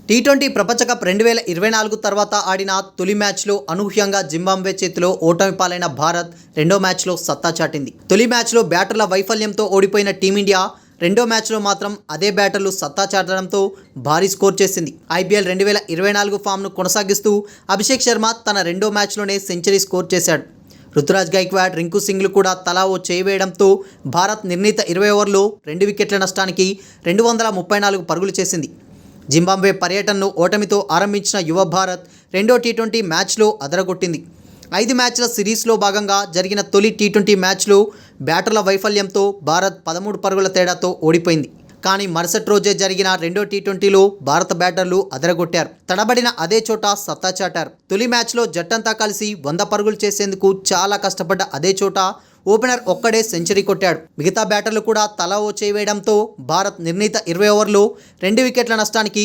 T20 ప్రపంచ cup 2024 తర్వాత ఆడిన తొలి మ్యాచ్లో అనూహ్యంగా జింబాబ్వే చేతిలో ఓటమి పాలైన భారత్ రెండో మ్యాచ్లో సత్తా చాటింది. తొలి మ్యాచ్లో బ్యాటర్ల వైఫల్యంతో ఓడిపోయిన టీమిండియా రెండో మ్యాచ్లో మాత్రం అదే బ్యాటర్లు సత్తా చాటడంతో భారీ స్కోర్ చేసింది. ఐపీఎల్ 2024 ఫామ్ను కొనసాగిస్తూ అభిషేక్ శర్మ తన రెండో మ్యాచ్లోనే సెంచరీ స్కోర్ చేశాడు. రుతురాజ్ గైక్వాడ్, రింకు సింగ్లు కూడా తలా ఓ చేయి వేయడంతో భారత్ నిర్ణీత 20 ఓవర్లో 2 వికెట్ల నష్టానికి 234 పరుగులు చేసింది. జింబాబ్వే పర్యటనను ఓటమితో ఆరంభించిన యువ భారత్ రెండో టీ20 మ్యాచ్లో అదరగొట్టింది. 5 మ్యాచ్ల సిరీస్లో భాగంగా జరిగిన తొలి టీ20 మ్యాచ్లో బ్యాటర్ల వైఫల్యంతో భారత్ 13 పరుగుల తేడాతో ఓడిపోయింది. కానీ మరుసటి రోజే జరిగిన రెండో టీ20లో భారత బ్యాటర్లు అదరగొట్టారు. తడబడిన అదే చోట సత్తా చాటారు. తొలి మ్యాచ్లో జట్టంతా కలిసి 100 పరుగులు చేసేందుకు చాలా కష్టపడ్డ అదే చోట ఓపెనర్ ఒక్కడే సెంచరీ కొట్టాడు. మిగతా బ్యాటర్లు కూడా తలా ఓ చేయి వేయడంతో భారత్ నిర్ణీత 20 ఓవర్లో 2 వికెట్ల నష్టానికి